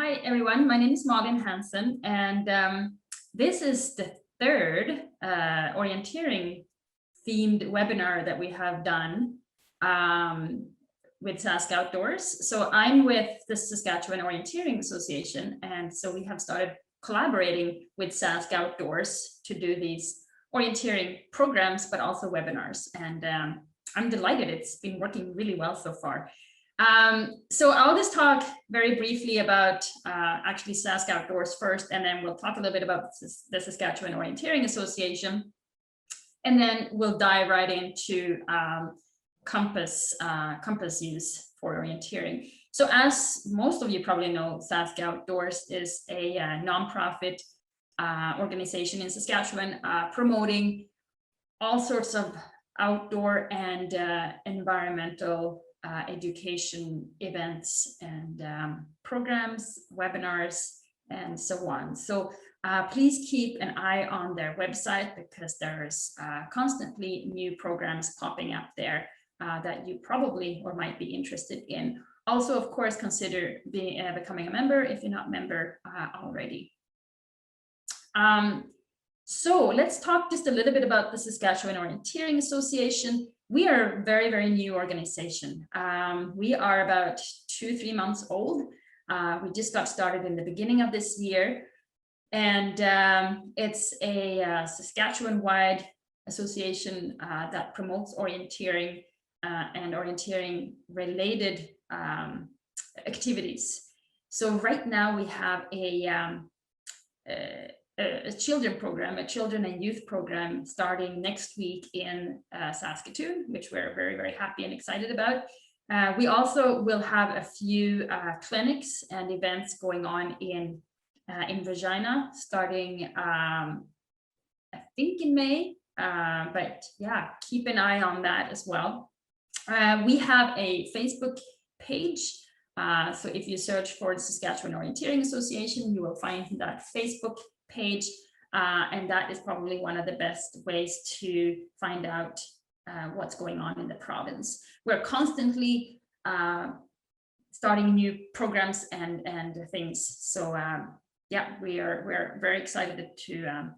Hi, everyone. My name is Malin Hansen, and this is the third orienteering themed webinar that we have done with Sask Outdoors. So I'm with the Saskatchewan Orienteering Association, and so we have started collaborating with Sask Outdoors to do these orienteering programs, but also webinars. And I'm delighted. It's been working really well so far. So I'll just talk very briefly about actually Sask Outdoors first, and then we'll talk a little bit about the Saskatchewan Orienteering Association, and then we'll dive right into compass use for orienteering. So as most of you probably know, Sask Outdoors is a nonprofit organization in Saskatchewan promoting all sorts of outdoor and environmental education events and programs, webinars, and so on. So please keep an eye on their website, because there's constantly new programs popping up there that you probably or might be interested in. Also, of course, consider becoming a member if you're not a member already. So let's talk just a little bit about the Saskatchewan Orienteering Association. We are a very, very new organization. We are about 2-3 months old. We just got started in the beginning of this year. And it's a Saskatchewan-wide association that promotes orienteering and orienteering-related activities. So right now we have a children program, a children and youth program starting next week in Saskatoon, which we're very, very happy and excited about. We also will have a few clinics and events going on in Regina starting, I think in May, but yeah, keep an eye on that as well. We have a Facebook page. So if you search for the Saskatchewan Orienteering Association, you will find that Facebook page, and that is probably one of the best ways to find out what's going on in the province. We're constantly starting new programs and things. So yeah, we're very excited to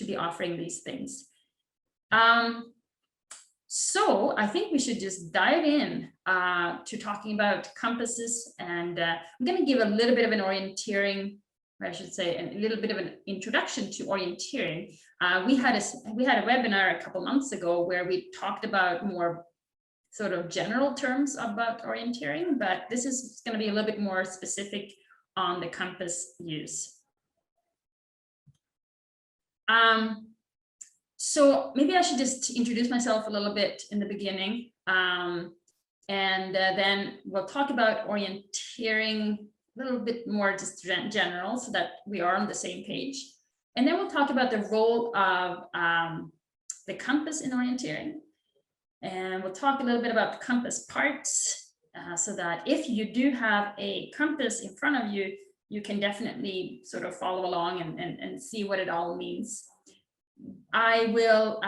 be offering these things. So I think we should just dive in to talking about compasses, and I'm going to give a little bit of an orienteering, or I should say a little bit of an introduction to orienteering. We had a webinar a couple months ago where we talked about more sort of general terms about orienteering, but this is going to be a little bit more specific on the compass use. So maybe I should just introduce myself a little bit in the beginning, and then we'll talk about orienteering a little bit more just general, so that we are on the same page. And then we'll talk about the role of the compass in orienteering. And we'll talk a little bit about the compass parts, so that if you do have a compass in front of you, you can definitely sort of follow along and see what it all means. I will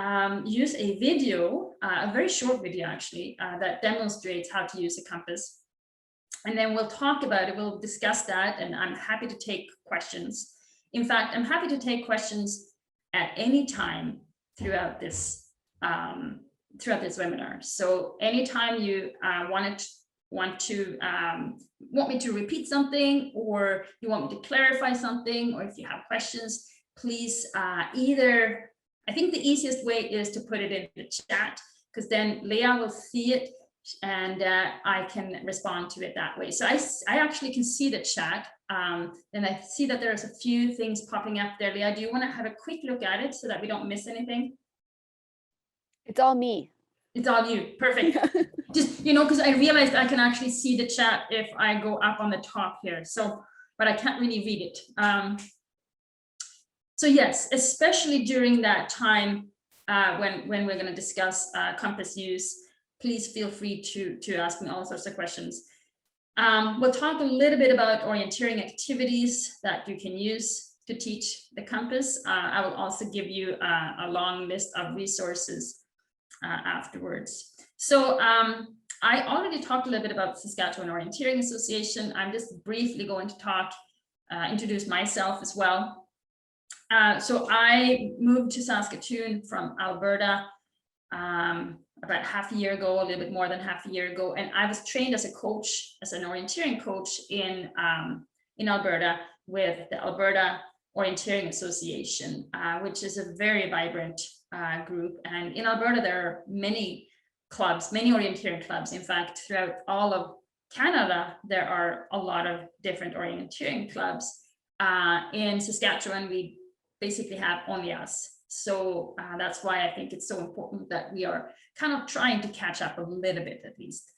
use a video, a very short video actually, that demonstrates how to use a compass. And then we'll talk about it, we'll discuss that, and I'm happy to take questions. In fact, I'm happy to take questions at any time throughout this webinar. So anytime you want me to repeat something, or you want me to clarify something, or if you have questions, please either, I think the easiest way is to put it in the chat, because then Leah will see it and I can respond to it that way. So I actually can see the chat, and I see that there's a few things popping up there. Leah, do you want to have a quick look at it so that we don't miss anything? It's all me. It's all you. Perfect. Just, because I realized I can actually see the chat if I go up on the top here. So, but I can't really read it. So yes, especially during that time when we're going to discuss compass use, please feel free to ask me all sorts of questions. We'll talk a little bit about orienteering activities that you can use to teach the compass. I will also give you a long list of resources afterwards. So I already talked a little bit about the Saskatchewan Orienteering Association. I'm just briefly going to talk introduce myself as well. So I moved to Saskatchewan from Alberta about half a year ago, a little bit more than half a year ago, and I was trained as a coach, as an orienteering coach in Alberta with the Alberta Orienteering Association, which is a very vibrant group. And in Alberta, there are many clubs, many orienteering clubs. In fact, throughout all of Canada, there are a lot of different orienteering clubs. In Saskatchewan, we basically have only us. So that's why I think it's so important that we are kind of trying to catch up a little bit at least.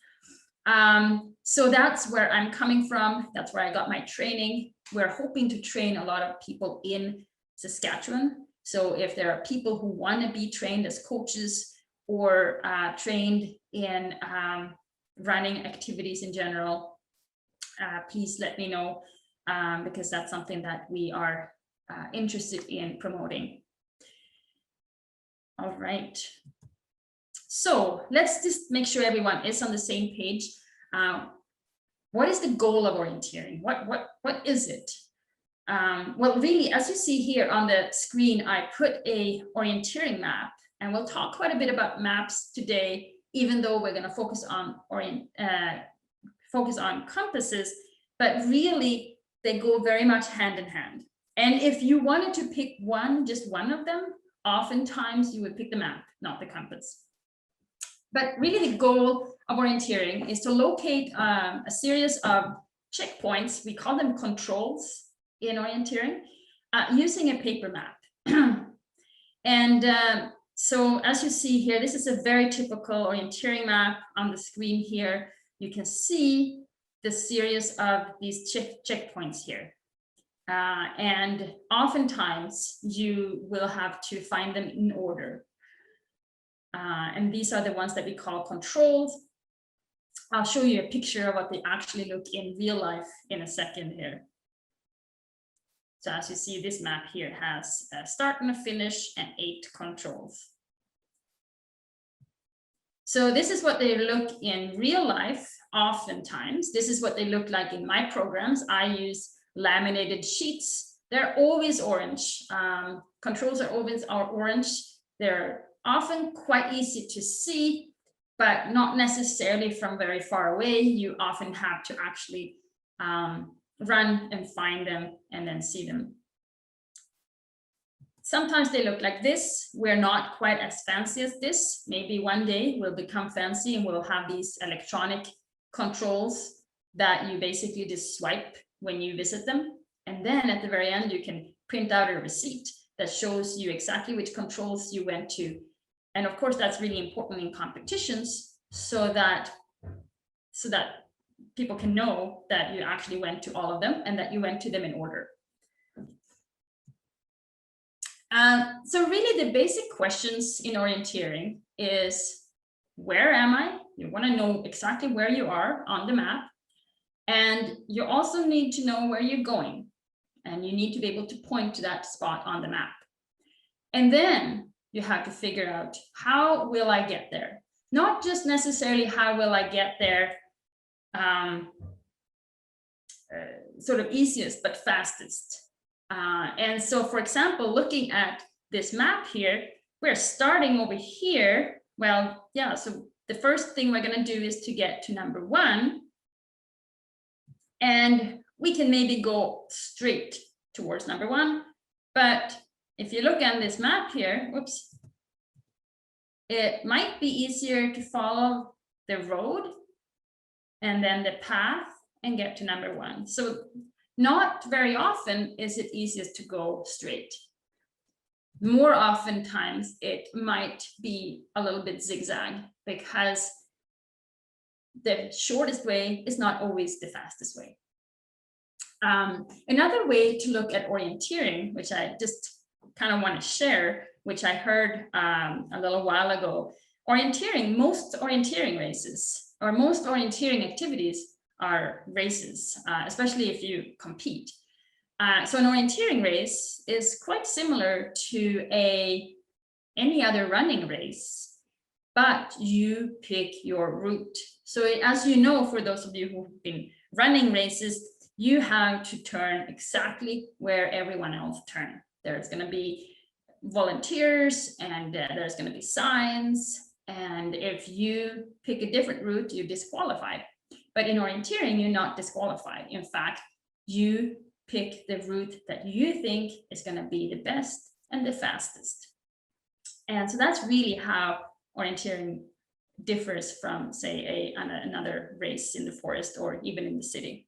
So that's where I'm coming from. That's where I got my training. We're hoping to train a lot of people in Saskatchewan. So if there are people who want to be trained as coaches or trained in running activities in general, please let me know, because that's something that we are interested in promoting. All right. So let's just make sure everyone is on the same page. What is the goal of orienteering? What is it? Well, really, as you see here on the screen, I put a orienteering map, and we'll talk quite a bit about maps today, even though we're going to focus on compasses, but really they go very much hand in hand. And if you wanted to pick one, just one of them, oftentimes you would pick the map, not the compass. But really the goal of orienteering is to locate a series of checkpoints, we call them controls in orienteering, using a paper map. And so as you see here, this is a very typical orienteering map on the screen here. You can see the series of these checkpoints here. And oftentimes you will have to find them in order. And these are the ones that we call controls. I'll show you a picture of what they actually look in real life in a second here. So as you see, this map here has a start and a finish and 8 controls. So this is what they look in real life. Oftentimes, this is what they look like in my programs. I use laminated sheets. They're always orange. Controls are always orange. They're often quite easy to see, but not necessarily from very far away. You often have to actually run and find them and then see them. Sometimes they look like this. We're not quite as fancy as this. Maybe one day we'll become fancy and we'll have these electronic controls that you basically just swipe when you visit them. And then at the very end, you can print out a receipt that shows you exactly which controls you went to. And of course, that's really important in competitions so that people can know that you actually went to all of them and that you went to them in order. So really the basic questions in orienteering is, where am I? You want to know exactly where you are on the map. And you also need to know where you're going. And you need to be able to point to that spot on the map. And then you have to figure out, how will I get there? Not just necessarily how will I get there sort of easiest, but fastest. And so, for example, looking at this map here, we're starting over here. Well, yeah, so the first thing we're going to do is to get to number 1. And we can maybe go straight towards number 1. But if you look at this map here, whoops, it might be easier to follow the road and then the path and get to number 1. So not very often is it easiest to go straight. More oftentimes it might be a little bit zigzag, because the shortest way is not always the fastest way. Another way to look at orienteering, which I just kind of want to share, which I heard a little while ago, most orienteering races or most orienteering activities are races, especially if you compete. So an orienteering race is quite similar to any other running race, but you pick your route. So as you know, for those of you who've been running races, you have to turn exactly where everyone else turned. There's going to be volunteers, and there's going to be signs. And if you pick a different route, you're disqualified. But in orienteering, you're not disqualified. In fact, you pick the route that you think is going to be the best and the fastest. And so that's really how orienteering differs from, say, another race in the forest or even in the city.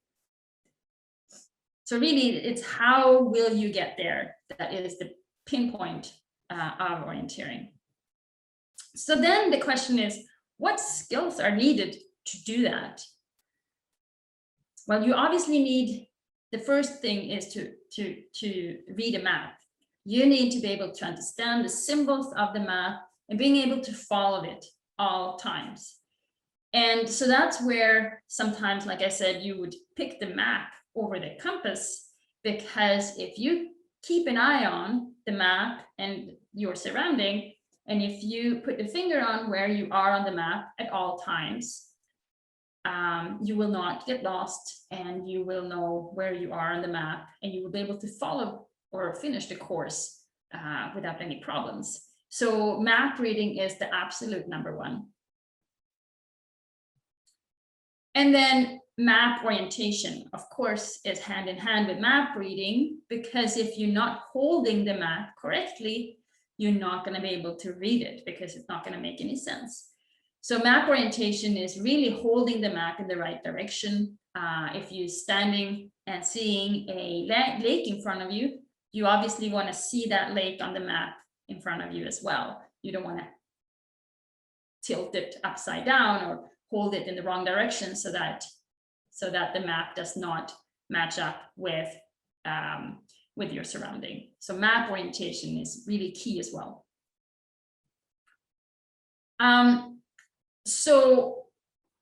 So really, it's how will you get there that is the pinpoint of orienteering. So then the question is, what skills are needed to do that? Well, you obviously need, the first thing is to read a map. You need to be able to understand the symbols of the map and being able to follow it all times. And so that's where sometimes, like I said, you would pick the map over the compass, because if you keep an eye on the map and your surrounding, and if you put the finger on where you are on the map at all times, you will not get lost, and you will know where you are on the map, and you will be able to follow or finish the course without any problems. So map reading is the absolute number one. And then map orientation, of course, is hand in hand with map reading, because if you're not holding the map correctly, you're not going to be able to read it, because it's not going to make any sense. So map orientation is really holding the map in the right direction. If you're standing and seeing a lake in front of you, you obviously want to see that lake on the map in front of you as well. You don't want to tilt it upside down or hold it in the wrong direction so that the map does not match up with your surrounding. So map orientation is really key as well. So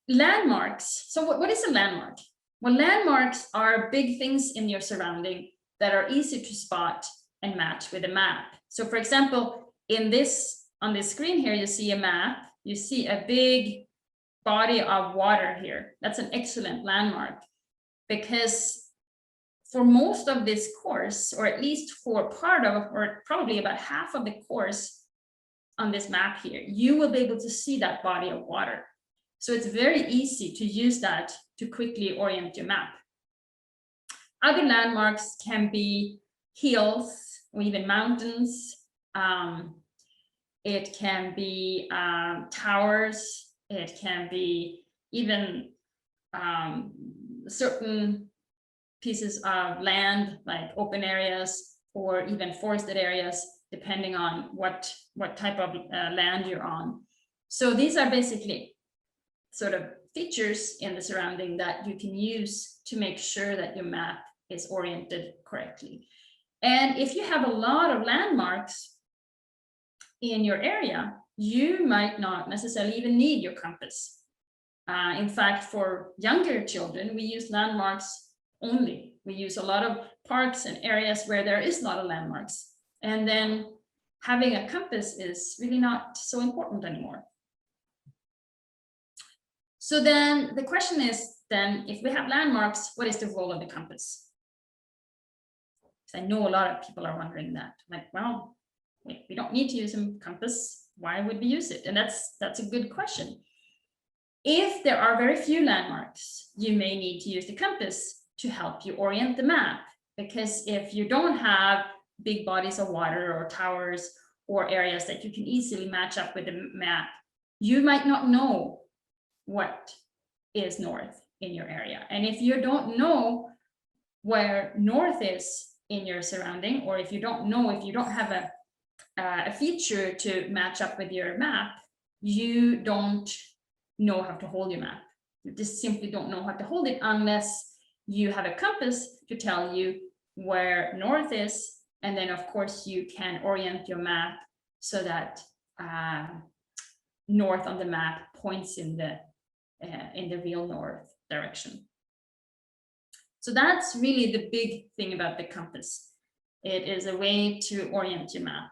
landmarks. So what is a landmark? Well, landmarks are big things in your surrounding that are easy to spot and match with a map. So for example, on this screen here, you see a map, you see a big body of water here. That's an excellent landmark, because for most of this course, or at least for part of, or probably about half of the course on this map here, you will be able to see that body of water. So it's very easy to use that to quickly orient your map. Other landmarks can be hills or even mountains. It can be towers. It can be even certain pieces of land, like open areas or even forested areas, depending on what type of land you're on. So these are basically sort of features in the surrounding that you can use to make sure that your map is oriented correctly. And if you have a lot of landmarks in your area, you might not necessarily even need your compass. In fact, for younger children, we use landmarks only. We use a lot of parks and areas where there is a lot of landmarks. And then having a compass is really not so important anymore. So then the question is, then if we have landmarks, what is the role of the compass? So I know a lot of people are wondering that. Like, well, we don't need to use a compass. Why would we use it? And that's a good question. If there are very few landmarks, you may need to use the compass to help you orient the map. Because if you don't have big bodies of water or towers or areas that you can easily match up with the map, you might not know what is north in your area. And if you don't know where north is in your surrounding, or if you don't have a feature to match up with your map, you don't know how to hold your map. You just simply don't know how to hold it unless you have a compass to tell you where north is. And then of course you can orient your map so that north on the map points in the real north direction. So that's really the big thing about the compass. It is a way to orient your map.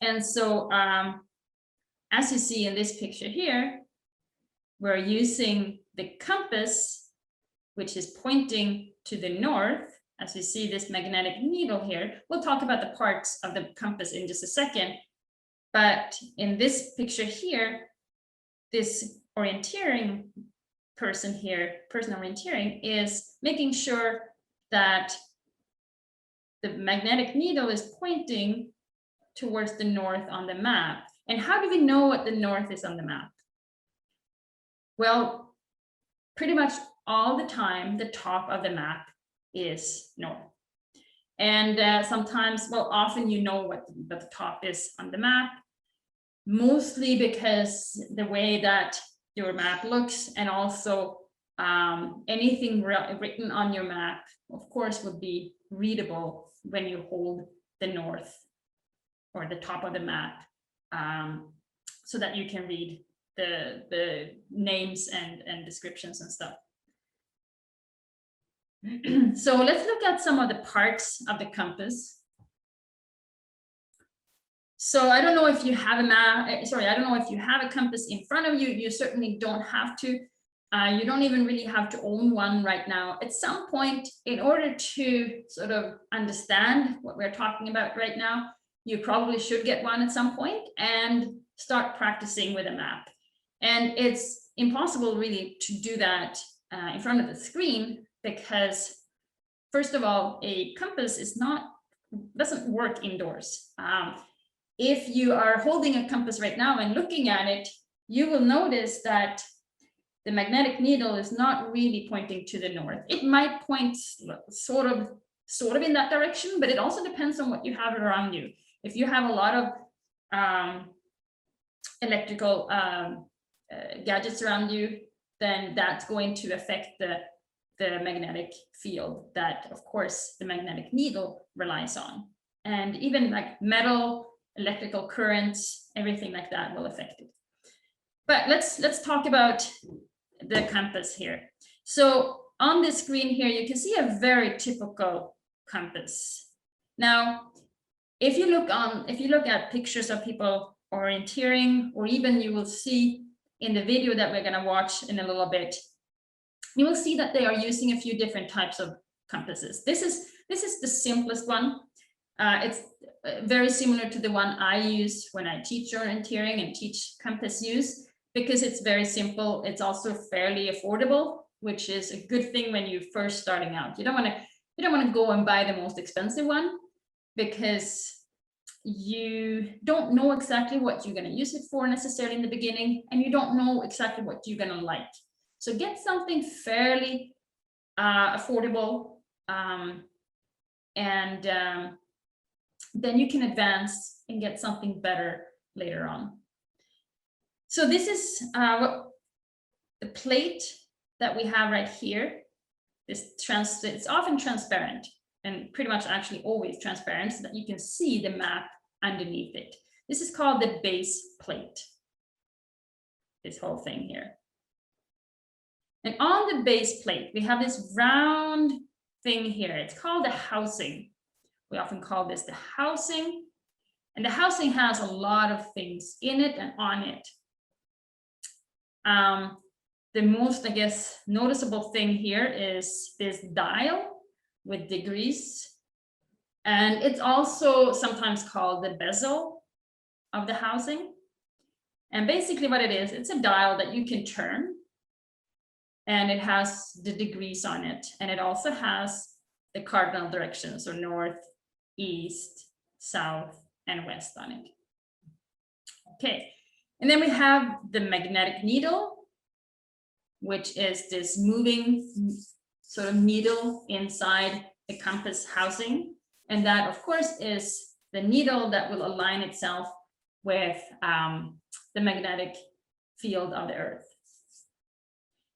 And so as you see in this picture here, we're using the compass, which is pointing to the north, as you see this magnetic needle here. We'll talk about the parts of the compass in just a second. But in this picture here, this orienteering person here, person orienteering, is making sure that the magnetic needle is pointing towards the north on the map. And how do we know what the north is on the map? Well, pretty much all the time, the top of the map is north. And sometimes, well, often you know what the top is on the map, mostly because the way that your map looks, and also anything written on your map, of course, would be readable when you hold the north or the top of the map, so that you can read the names and descriptions and stuff. So let's look at some of the parts of the compass. So I don't know if you have a map, I don't know if you have a compass in front of you. You certainly don't have to. You don't even really have to own one right now. At some point, in order to sort of understand what we're talking about right now, you probably should get one at some point and start practicing with a map. And it's impossible really to do that in front of the screen, because first of all, a compass doesn't work indoors. If you are holding a compass right now and looking at it, you will notice that the magnetic needle is not really pointing to the north. It might point sort of in that direction, but it also depends on what you have around you. If you have a lot of electrical gadgets around you, then that's going to affect the magnetic field that, of course, the magnetic needle relies on. And even like metal, electrical currents, everything like that will affect it. But let's talk about the compass here. So on the screen here, you can see a very typical compass. Now, if you look at pictures of people orienteering, or even you will see in the video that we're going to watch in a little bit, you will see that they are using a few different types of compasses. This is the simplest one. It's very similar to the one I use when I teach orienteering and teach compass use, because it's very simple. It's also fairly affordable, which is a good thing when you're first starting out. You don't want to go and buy the most expensive one, because you don't know exactly what you're going to use it for necessarily in the beginning, and you don't know exactly what you're going to like. So get something fairly affordable, and then you can advance and get something better later on. So this is what the plate that we have right here. It's often transparent, and pretty much actually always transparent, so that you can see the map underneath it. This is called the base plate, this whole thing here. And on the base plate, we have this round thing here. It's called the housing. We often call this the housing. And the housing has a lot of things in it and on it. The most, I guess, noticeable thing here is this dial with degrees. And it's also sometimes called the bezel of the housing. And basically what it is, it's a dial that you can turn, and it has the degrees on it. And it also has the cardinal directions, or north, east, south, and west on it. Okay, and then we have the magnetic needle, which is this moving sort of needle inside the compass housing. And that, of course, is the needle that will align itself with the magnetic field of the Earth.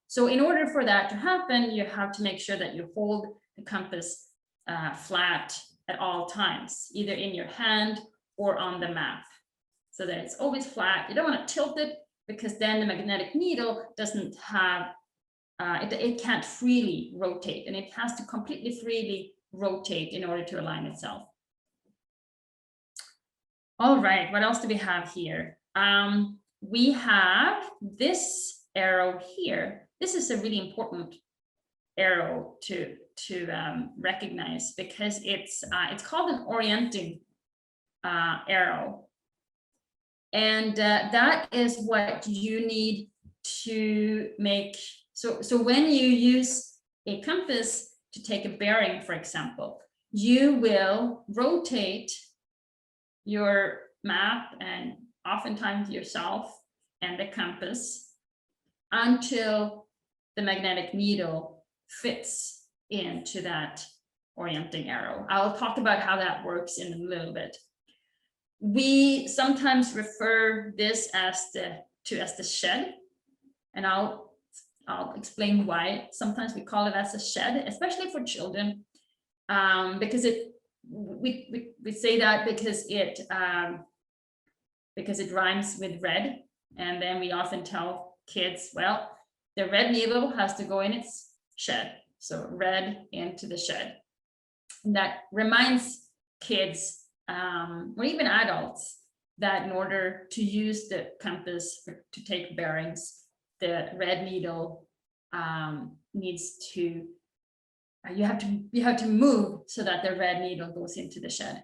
So in order for that to happen, you have to make sure that you hold the compass flat at all times, either in your hand or on the map, so that it's always flat. You don't want to tilt it, because then the magnetic needle doesn't have, it can't freely rotate, and it has to completely freely rotate in order to align itself. All right, what else do we have here? We have this arrow here, this is a really important arrow to recognize, because it's called an orienting arrow. And that is what you need to make. So when you use a compass to take a bearing, for example, you will rotate your map and oftentimes yourself and the compass until the magnetic needle fits into that orienting arrow. I'll talk about how that works in a little bit. We sometimes refer this as the shed, and I'll explain why sometimes we call it as a shed, especially for children, because we say that because it rhymes with red, and then we often tell kids, well, the red needle has to go in its shed, so red into the shed. And that reminds kids, or even adults, that in order to use the compass to take bearings, the red needle needs to, you have to move so that the red needle goes into the shed.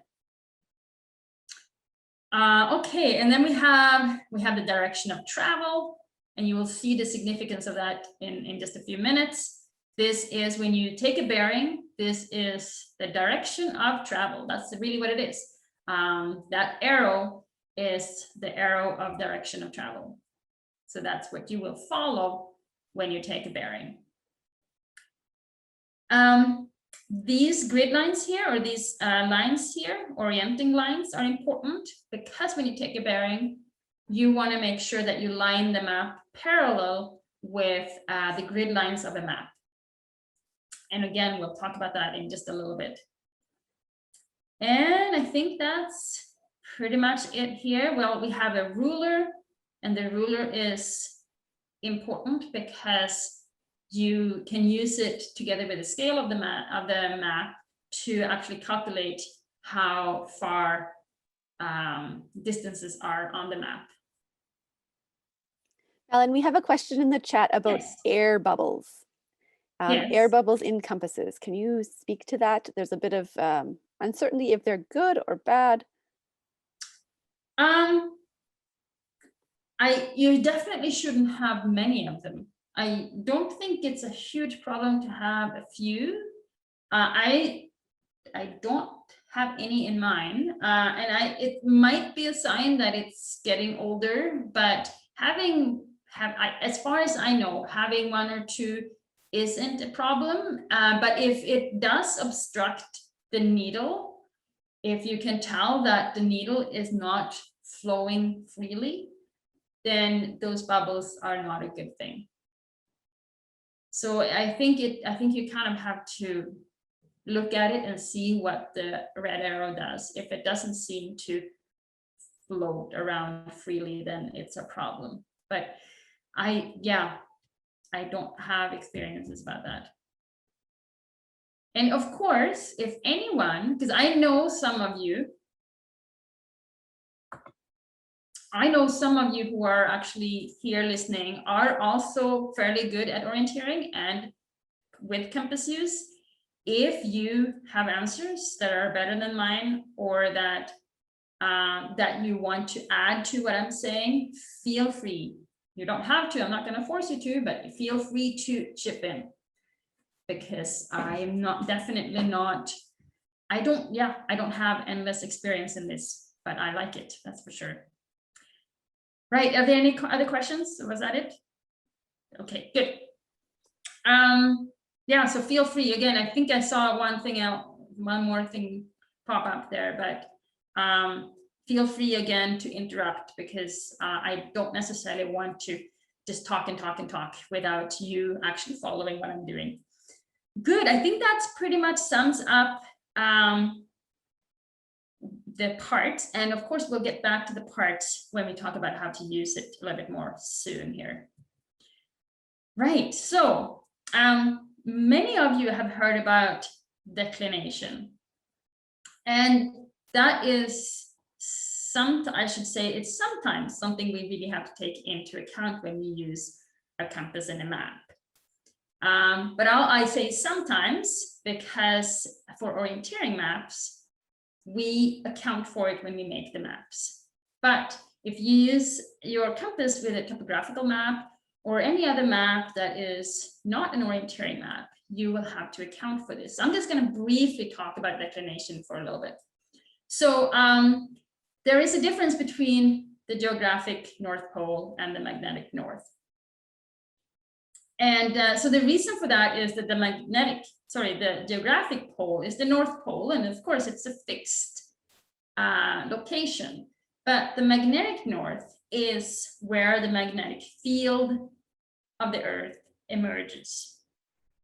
Okay, and then we have the direction of travel, and you will see the significance of that in just a few minutes. This is when you take a bearing, this is the direction of travel. That's really what it is. That arrow is the arrow of direction of travel. So that's what you will follow when you take a bearing. These grid lines here, or these lines here, orienting lines, are important because when you take a bearing, you want to make sure that you line the map parallel with the grid lines of a map. And again, we'll talk about that in just a little bit. And I think that's pretty much it here. Well, we have a ruler, and the ruler is important because you can use it together with the scale of the map to actually calculate how far distances are on the map. Malin, we have a question in the chat about air bubbles. Air bubbles in compasses. Can you speak to that? There's a bit of uncertainty if they're good or bad. You definitely shouldn't have many of them. I don't think it's a huge problem to have a few. I don't have any in mine, and it might be a sign that it's getting older, but as far as I know, having one or two isn't a problem. But if it does obstruct the needle, if you can tell that the needle is not flowing freely, then those bubbles are not a good thing. So I think you kind of have to look at it and see what the red arrow does. If it doesn't seem to float around freely, then it's a problem. But I don't have experiences about that. And of course, if anyone, because I know some of you who are actually here listening are also fairly good at orienteering and with compass use. If you have answers that are better than mine, or that you want to add to what I'm saying, feel free. You don't have to, I'm not going to force you to, but feel free to chip in, because I am definitely not, I don't have endless experience in this, but I like it, that's for sure. Right, are there any other questions? Was that it? Okay, good. Yeah, so feel free. Again, I think I saw one more thing pop up there, but feel free again to interrupt, because I don't necessarily want to just talk and talk and talk without you actually following what I'm doing. Good, I think that's pretty much sums up the parts, and of course we'll get back to the parts when we talk about how to use it a little bit more soon here. Right, so many of you have heard about declination, and that is I should say it's sometimes something we really have to take into account when we use a compass and a map. But I say sometimes, because for orienteering maps, we account for it when we make the maps. But if you use your compass with a topographical map or any other map that is not an orienteering map, you will have to account for this. So I'm just going to briefly talk about declination for a little bit. So there is a difference between the geographic North Pole and the magnetic North. And so the reason for that is that the geographic pole is the North Pole, and of course it's a fixed location. But the magnetic North is where the magnetic field of the Earth emerges.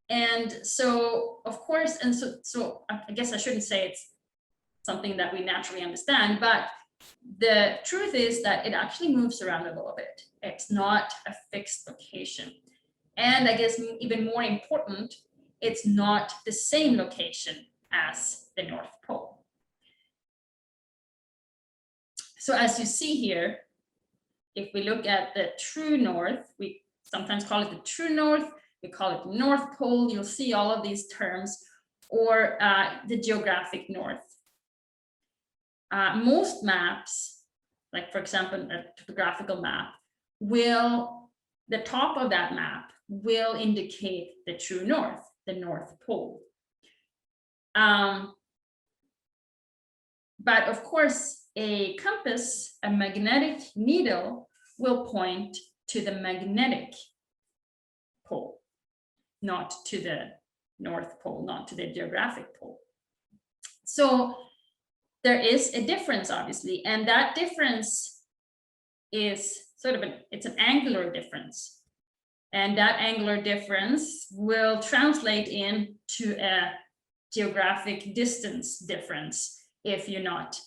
And so, of course, and so I guess I shouldn't say it's something that we naturally understand, but the truth is that it actually moves around a little bit. It's not a fixed location. And I guess even more important, it's not the same location as the North Pole. So as you see here, if we look at the true North, we sometimes call it the true North, we call it the North Pole, you'll see all of these terms, or the geographic North. Most maps, like for example, a topographical map, the top of that map will indicate the true North, the North Pole. But of course, a compass, a magnetic needle, will point to the magnetic pole, not to the North Pole, not to the geographic pole. So there is a difference, obviously, and that difference is sort of it's an angular difference. And that angular difference will translate into a geographic distance difference if you're not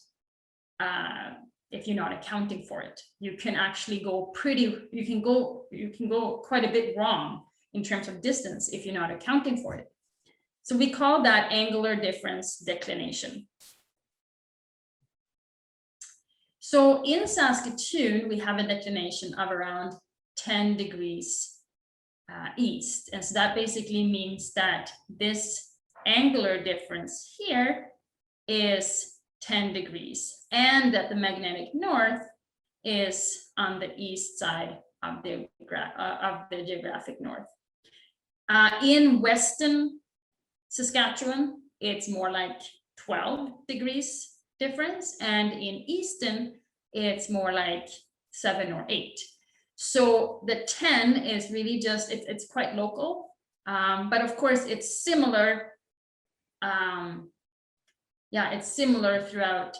accounting for it. You can actually go you can go quite a bit wrong in terms of distance if you're not accounting for it. So we call that angular difference declination. So in Saskatchewan, we have a declination of around 10 degrees east. And so that basically means that this angular difference here is 10 degrees, and that the magnetic North is on the east side of the geographic North. In Western Saskatchewan, it's more like 12 degrees difference, and in Eastern, it's more like 7 or 8. So the 10 is really just, it's quite local, but of course it's similar. It's similar throughout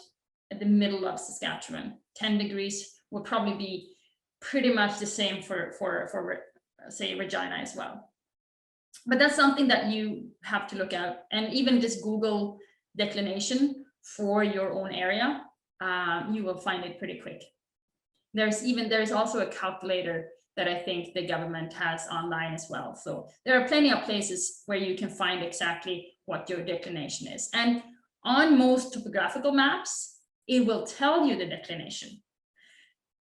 the middle of Saskatchewan. 10 degrees would probably be pretty much the same for say Regina as well. But that's something that you have to look at, and even just Google declination for your own area, you will find it pretty quick. There's also a calculator that I think the government has online as well. So there are plenty of places where you can find exactly what your declination is. And on most topographical maps, it will tell you the declination.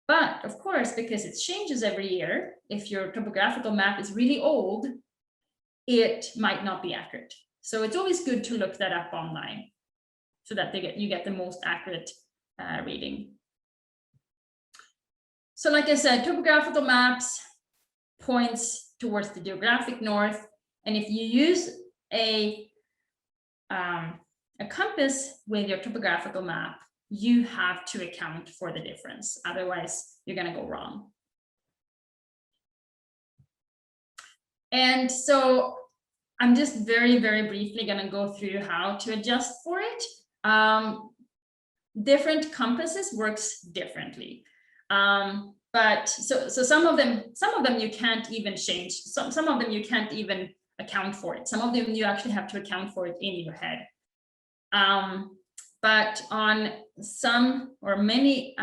But of course, because it changes every year, if your topographical map is really old, it might not be accurate. So it's always good to look that up online so that you get the most accurate reading. So like I said, topographical maps points towards the geographic North. And if you use a compass with your topographical map, you have to account for the difference. Otherwise, you're going to go wrong. And so I'm just very, very briefly going to go through how to adjust for it. Different compasses works differently. But so some of them you can't even change. Some of them you can't even account for it. Some of them you actually have to account for it in your head. But on some or many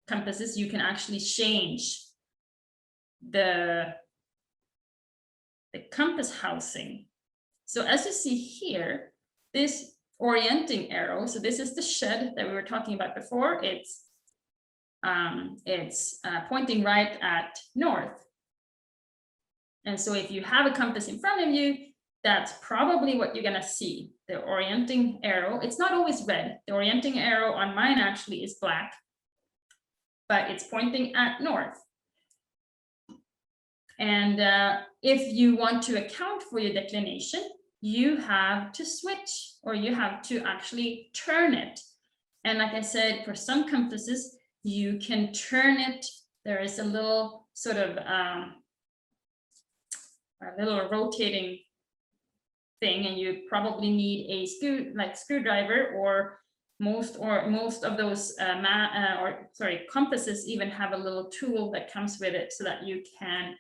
compasses, you can actually change the compass housing. So as you see here, this orienting arrow, so this is the shed that we were talking about before. It's pointing right at north. And so if you have a compass in front of you, that's probably what you're gonna see. The orienting arrow, it's not always red. The orienting arrow on mine actually is black, but it's pointing at north. And if you want to account for your declination, you have to switch, or you have to actually turn it. And like I said, for some compasses, you can turn it. There is a little sort of a little rotating thing, and you probably need a screwdriver, or most of those compasses even have a little tool that comes with it so that you can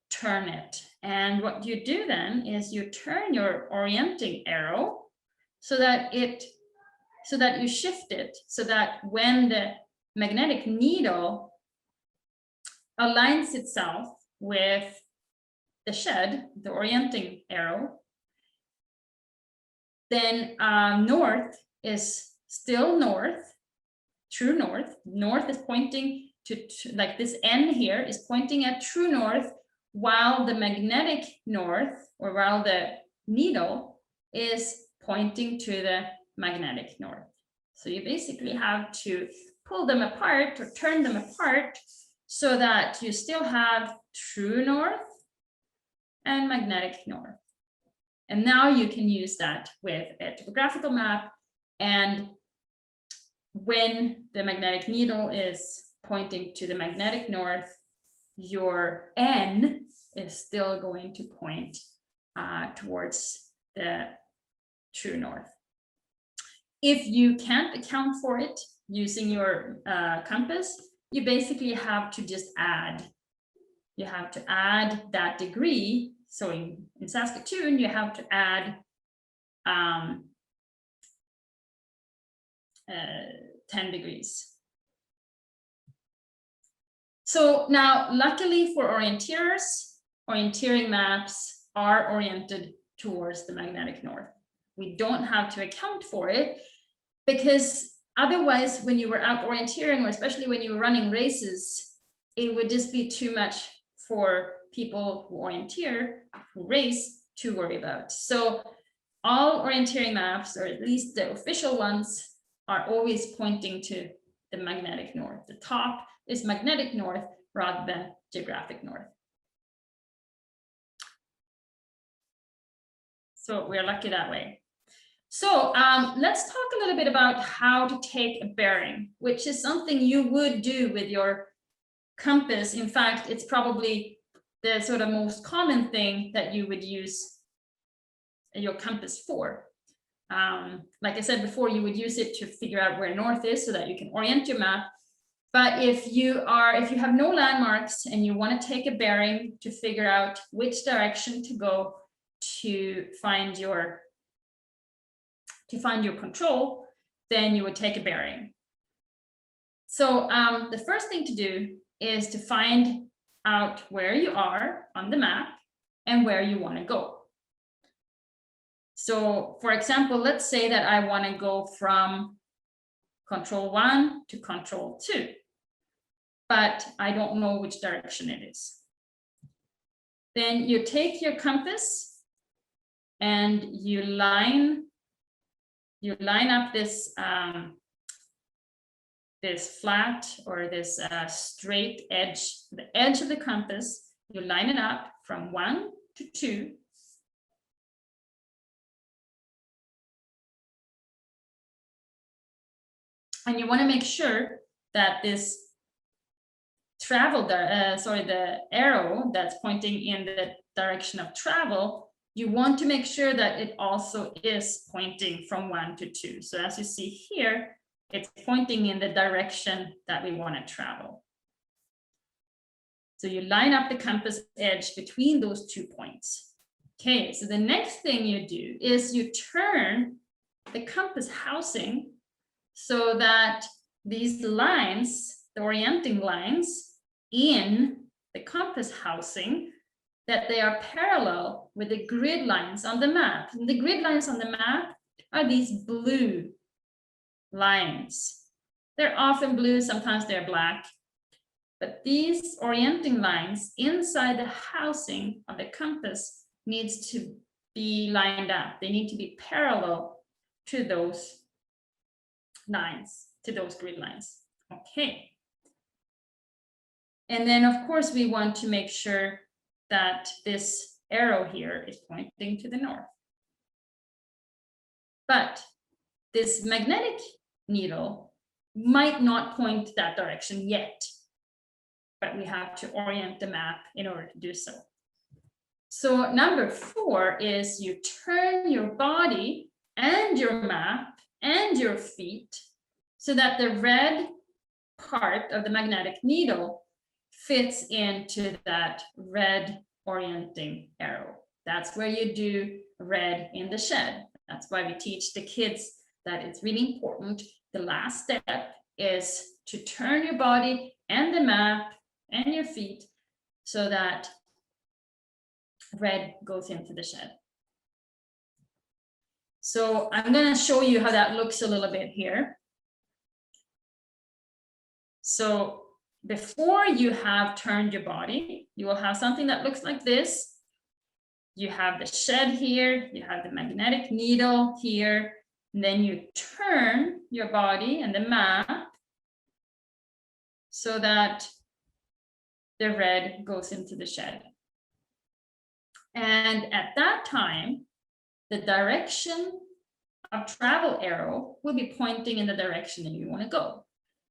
turn it. And what you do then is you turn your orienting arrow so that you shift it, so that when the magnetic needle aligns itself with the shed, the orienting arrow, then north is still north, true north. North is pointing to like this N here is pointing at true north, while the magnetic north, or while the needle is pointing to the magnetic north. So you basically have to pull them apart or turn them apart so that you still have true north and magnetic north. And now you can use that with a topographical map. And when the magnetic needle is pointing to the magnetic north, your N is still going to point towards the true north. If you can't account for it using your compass, you basically have to just add. You have to add that degree. So in Saskatchewan, you have to add 10 degrees. So now, luckily for orienteers, orienteering maps are oriented towards the magnetic north. We don't have to account for it, because otherwise, when you were out orienteering, or especially when you were running races, it would just be too much for people who orienteer, who race, to worry about. So all orienteering maps, or at least the official ones, are always pointing to the magnetic north. The top is magnetic north rather than geographic north. So we're lucky that way. So let's talk a little bit about how to take a bearing, which is something you would do with your compass. In fact, it's probably the sort of most common thing that you would use your compass for. Like I said before, you would use it to figure out where north is so that you can orient your map. But if you have no landmarks and you want to take a bearing to figure out which direction to go to find your control, then you would take a bearing. So the first thing to do is to find out where you are on the map and where you want to go. So for example, let's say that I want to go from control 1 to control 2, but I don't know which direction it is. Then you take your compass and you line up this this flat, or this straight edge, the edge of the compass. You line it up from 1 to 2. And you want to make sure that this the arrow that's pointing in the direction of travel, you want to make sure that it also is pointing from 1 to 2. So as you see here, it's pointing in the direction that we want to travel. So you line up the compass edge between those 2 points. Okay, so the next thing you do is you turn the compass housing so that these lines, the orienting lines in the compass housing, that they are parallel with the grid lines on the map. And the grid lines on the map are these blue lines. They're often blue, sometimes they're black. But these orienting lines inside the housing of the compass needs to be lined up. They need to be parallel to those lines, to those grid lines. Okay. And then of course we want to make sure that this arrow here is pointing to the north. But this magnetic needle might not point that direction yet, but we have to orient the map in order to do so. So number 4 is you turn your body and your map and your feet so that the red part of the magnetic needle fits into that red orienting arrow. That's where you do red in the shed. That's why we teach the kids that it's really important. The last step is to turn your body and the map and your feet so that red goes into the shed. So I'm going to show you how that looks a little bit here. So before you have turned your body, you will have something that looks like this. You have the shed here, you have the magnetic needle here, and then you turn your body and the map so that the red goes into the shed. And at that time, the direction of travel arrow will be pointing in the direction that you want to go.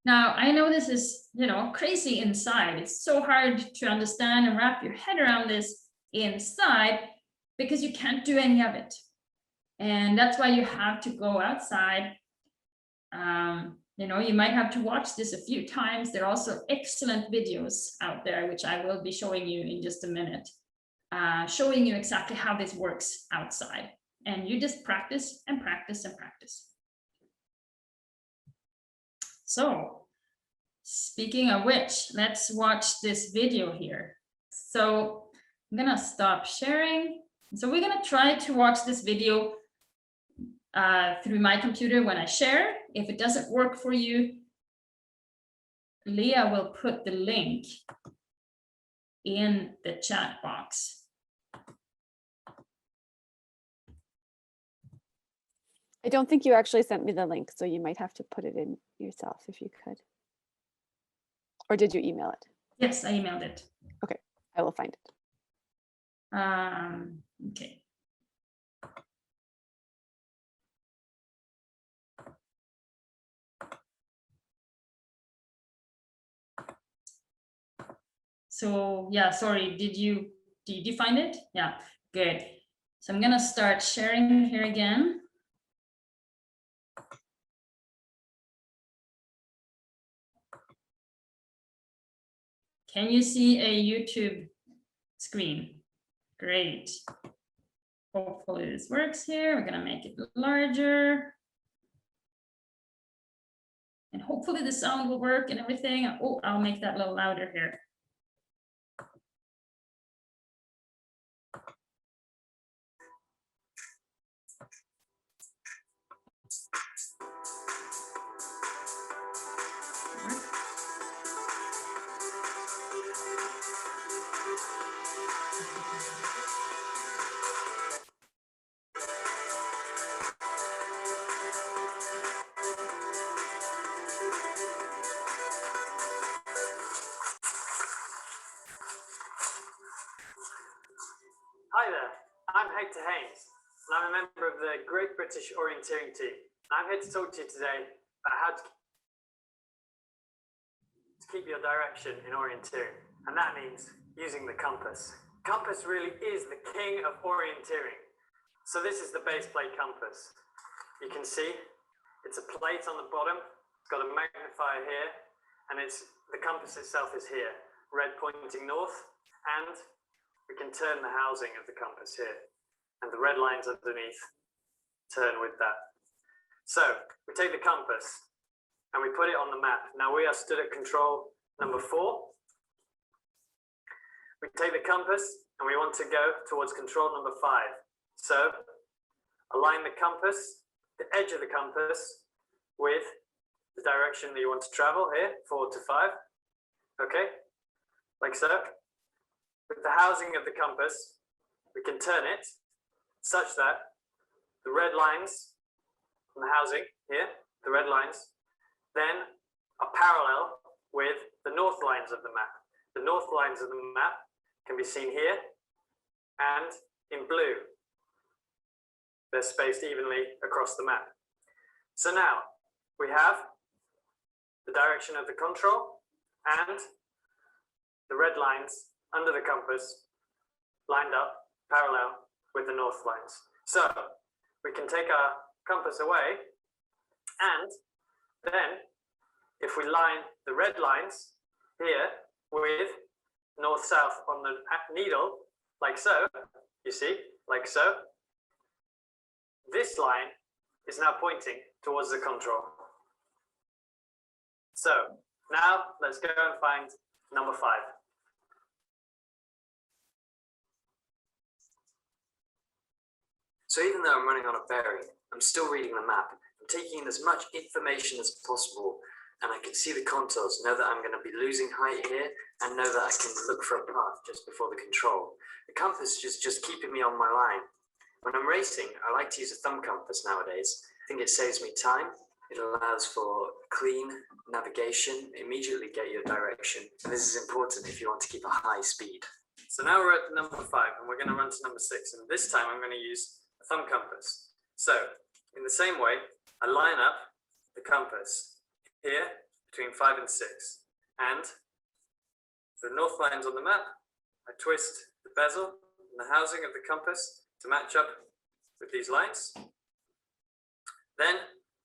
Now, I know this is, crazy inside. It's so hard to understand and wrap your head around this inside because you can't do any of it. And that's why you have to go outside. You might have to watch this a few times. There are also excellent videos out there, which I will be showing you in just a minute, showing you exactly how this works outside. And you just practice and practice and practice. So, speaking of which, let's watch this video here. So, I'm gonna stop sharing. So we're gonna try to watch this video through my computer when I share. If it doesn't work for you, Leah will put the link in the chat box. I don't think you actually sent me the link, so you might have to put it in yourself if you could. Or did you email it? Yes, I emailed it. Okay, I will find it. Okay. So yeah, sorry, did you find it? Yeah, good. So I'm gonna start sharing here again. Can you see a YouTube screen? Great. Hopefully this works here. We're gonna make it larger. And hopefully the sound will work and everything. Oh, I'll make that a little louder here. Hi there, I'm Hector Haynes, and I'm a member of the Great British Orienteering team. I'm here to talk to you today about how to keep your direction in orienteering, and that means using the compass. Compass really is the king of orienteering. So this is the base plate compass. You can see it's a plate on the bottom, it's got a magnifier here, and the compass itself is here, red pointing north, and we can turn the housing of the compass here, and the red lines underneath turn with that. So we take the compass and we put it on the map. Now we are stood at control number 4. We take the compass and we want to go towards control number 5. So align the compass, the edge of the compass, with the direction that you want to travel here, 4 to 5. okay, like so. With the housing of the compass, we can turn it such that the red lines on the housing here, the red lines, then are parallel with the north lines of the map. The north lines of the map can be seen here and in blue. They're spaced evenly across the map. So now we have the direction of the control and the red lines under the compass lined up parallel with the north lines. So we can take our compass away, and then if we line the red lines here with north-south on the needle, like so, you see, like so, this line is now pointing towards the control. So now let's go and find number 5. So even though I'm running on a bearing, I'm still reading the map. I'm taking in as much information as possible, and I can see the contours, know that I'm going to be losing height here, and know that I can look for a path just before the control. The compass is just keeping me on my line. When I'm racing, I like to use a thumb compass nowadays. I think it saves me time. It allows for clean navigation, immediately get your direction. And this is important if you want to keep a high speed. So now we're at number 5, and we're going to run to number 6. And this time I'm going to use a thumb compass. So in the same way, I line up the compass here between 5 and 6. And the north lines on the map, I twist the bezel and the housing of the compass to match up with these lines. Then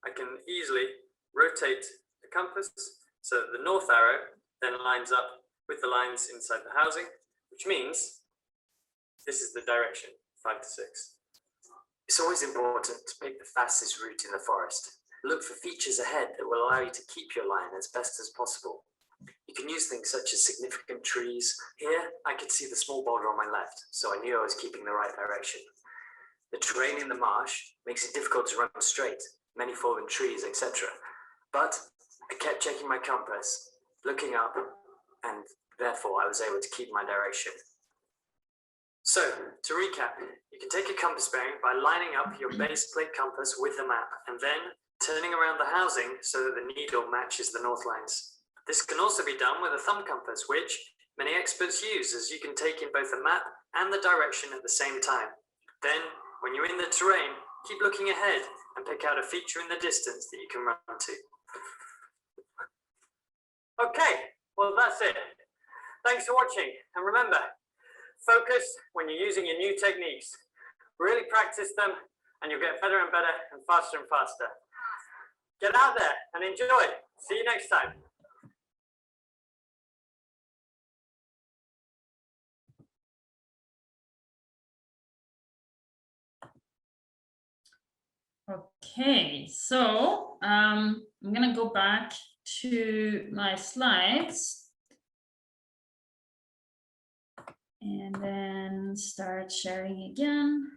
I can easily rotate the compass so that the north arrow then lines up with the lines inside the housing, which means this is the direction, 5 to 6. It's always important to pick the fastest route in the forest. Look for features ahead that will allow you to keep your line as best as possible. You can use things such as significant trees. Here, I could see the small boulder on my left, so I knew I was keeping the right direction. The terrain in the marsh makes it difficult to run straight, many fallen trees, etc. But I kept checking my compass, looking up, and therefore I was able to keep my direction. So, to recap, you can take a compass bearing by lining up your base plate compass with the map, and then turning around the housing so that the needle matches the north lines. This can also be done with a thumb compass, which many experts use, as you can take in both the map and the direction at the same time. Then, when you're in the terrain, keep looking ahead and pick out a feature in the distance that you can run to. Okay, well that's it. Thanks for watching, and remember, focus when you're using your new techniques. Really practice them, and you'll get better and better and faster. Get out there and enjoy. See you next time. Okay, so I'm gonna go back to my slides and then start sharing again.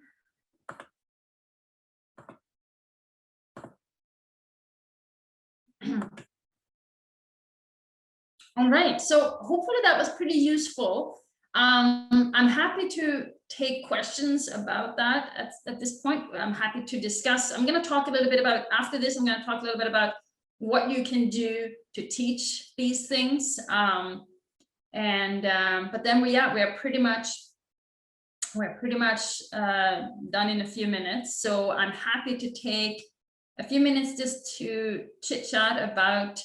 All right, so hopefully that was pretty useful. I'm happy to take questions about that at this point. I'm happy to discuss. I'm going to talk a little bit about, after this, I'm going to talk a little bit about what you can do to teach these things. But then we are pretty much done in a few minutes. So I'm happy to take a few minutes just to chit chat about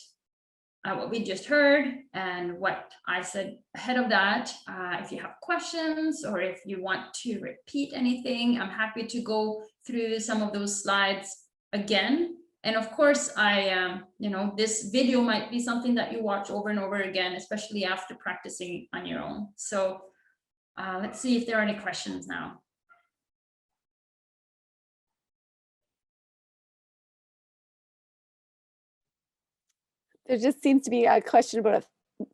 what we just heard and what I said ahead of that. If you have questions or if you want to repeat anything, I'm happy to go through some of those slides again. And of course, this video might be something that you watch over and over again, especially after practicing on your own. So let's see if there are any questions now. There just seems to be a question about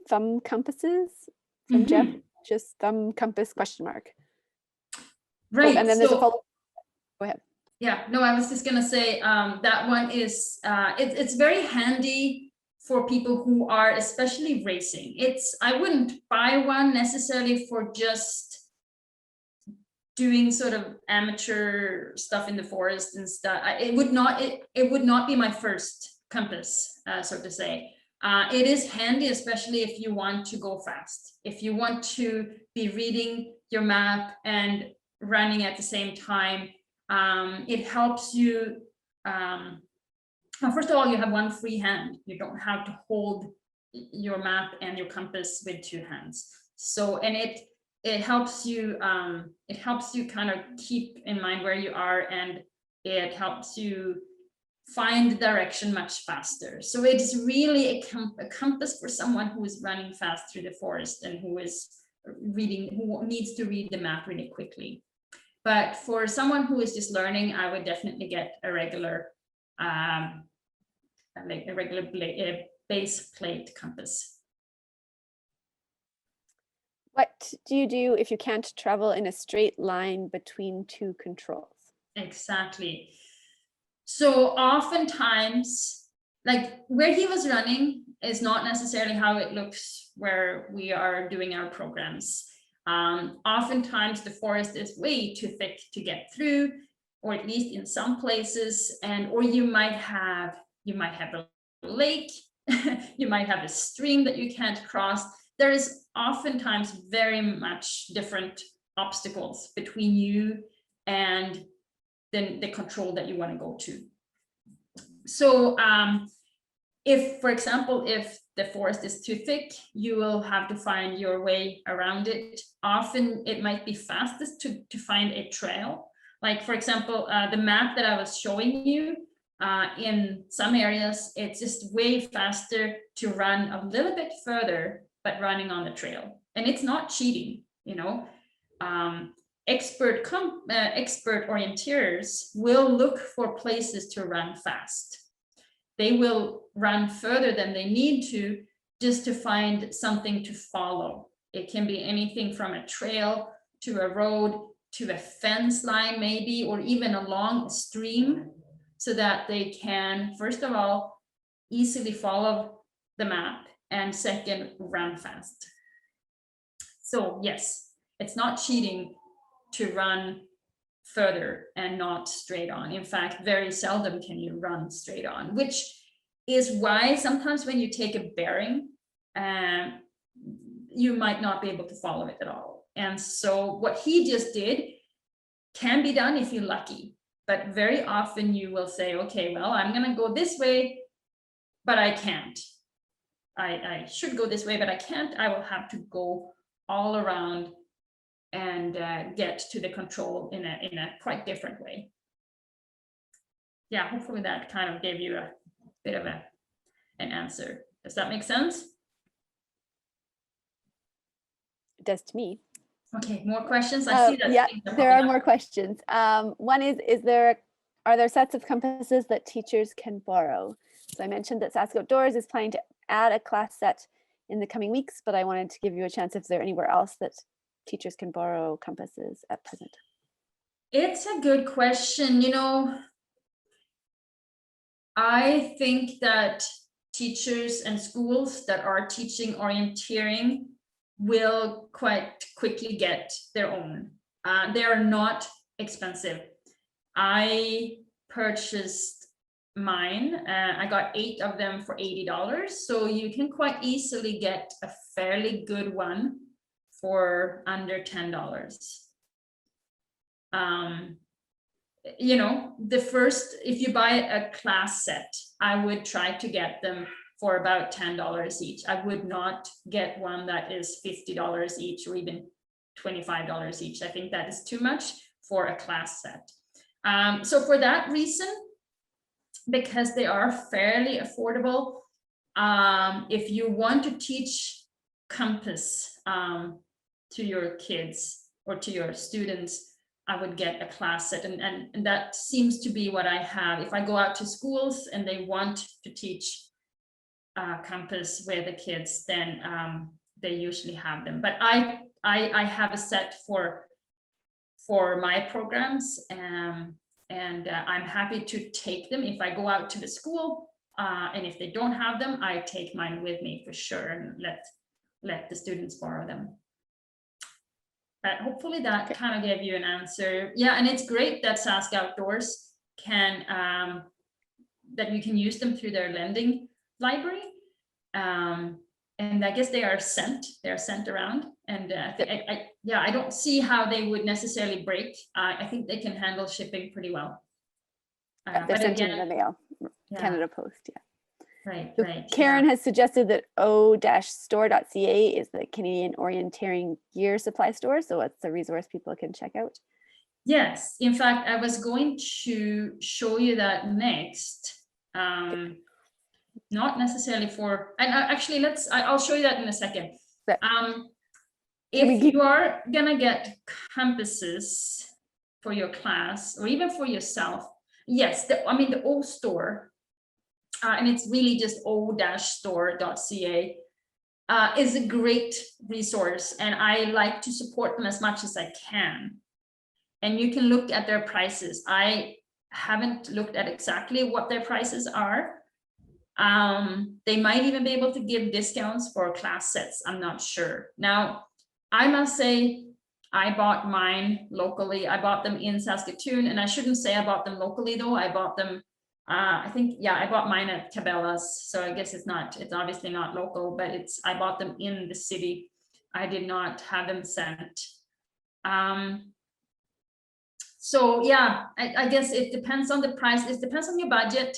thumb compasses from Jeff. Just thumb compass question mark. Right. Oh, and then there's a follow-up. Go ahead. Yeah, no, I was just gonna say that one is it's very handy for people who are especially racing. I wouldn't buy one necessarily for just doing sort of amateur stuff in the forest and stuff. It would not be my first compass, so to say. It is handy, especially if you want to go fast. If you want to be reading your map and running at the same time, it helps you. Well, first of all, you have one free hand. You don't have to hold your map and your compass with two hands. So, and it helps you kind of keep in mind where you are, and it helps you find the direction much faster. So it's really a compass for someone who is running fast through the forest and who needs to read the map really quickly. But for someone who is just learning, I would definitely get a regular base plate compass. What do you do if you can't travel in a straight line between two controls? Exactly. So oftentimes, like where he was running is not necessarily how it looks where we are doing our programs. Oftentimes the forest is way too thick to get through, or at least in some places, or you might have a lake, you might have a stream that you can't cross. There is oftentimes very much different obstacles between you and then the control that you want to go to. So if, for example, if the forest is too thick, you will have to find your way around it. Often it might be fastest to find a trail. Like, for example, the map that I was showing you, in some areas, it's just way faster to run a little bit further, but running on the trail. And it's not cheating, you know. Expert orienteers will look for places to run fast. They will run further than they need to just to find something to follow. It can be anything from a trail to a road to a fence line maybe, or even along a stream, so that they can, first of all, easily follow the map, and second, run fast. So yes, it's not cheating to run further and not straight on. In fact, very seldom can you run straight on, which is why sometimes when you take a bearing, you might not be able to follow it at all. And so what he just did can be done if you're lucky, but very often you will say, okay, well, I'm gonna go this way, but I can't. I should go this way, but I can't. I will have to go all around and get to the control in a quite different way. Yeah, hopefully that kind of gave you a bit of an answer. Does that make sense? It does to me. Okay, more questions? I see that. Yeah, there are more questions. One are there sets of compasses that teachers can borrow? So I mentioned that Sask Outdoors is planning to add a class set in the coming weeks, but I wanted to give you a chance if there's anywhere else that teachers can borrow compasses at present. It's a good question. You know, I think that teachers and schools that are teaching orienteering will quite quickly get their own. They are not expensive. I purchased mine. I got 8 of them for $80. So you can quite easily get a fairly good one for under $10. You know, if you buy a class set, I would try to get them for about $10 each. I would not get one that is $50 each or even $25 each. I think that is too much for a class set. So for that reason, because they are fairly affordable, if you want to teach compass to your kids or to your students, I would get a class set, and that seems to be what I have. If I go out to schools and they want to teach compass with the kids, then they usually have them. But I have a set for my programs, and I'm happy to take them. If I go out to the school, And if they don't have them, I take mine with me for sure and let the students borrow them. But hopefully that kind of gave you an answer. Yeah, and it's great that Sask Outdoors can, that you can use them through their lending library. And I guess they're sent around. And I don't see how they would necessarily break. I think they can handle shipping pretty well. They're sent in the mail, Canada Post, yeah. Right, so right. Karen has suggested that o-store.ca is the Canadian Orienteering gear supply store. So it's a resource people can check out. Yes, in fact, I was going to show you that next. Not necessarily for, and actually I'll show you that in a second. But if you are gonna get compasses for your class or even for yourself, yes, the O store, and it's really just o-store.ca, is a great resource, and I like to support them as much as I can. And you can look at their prices. I haven't looked at exactly what their prices are. They might even be able to give discounts for class sets. I'm not sure. Now, I must say, I bought mine locally. I bought them in Saskatoon, and I shouldn't say I bought them locally though. I bought them, I think, yeah, I bought mine at Cabela's. So I guess it's obviously not local, but I bought them in the city. I did not have them sent. So yeah, I guess it depends on the price. It depends on your budget.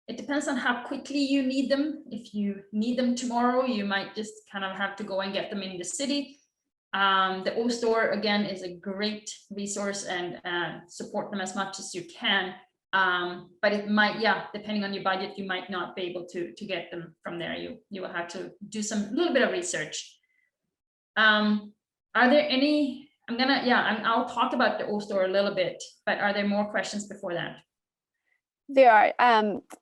It depends on how quickly you need them. If you need them tomorrow, you might just kind of have to go and get them in the city. The O store, again, is a great resource, and support them as much as you can. But it might, depending on your budget, you might not be able to get them from there. You will have to do a little bit of research. Are there any? I'll talk about the O store a little bit, but are there more questions before that? There are.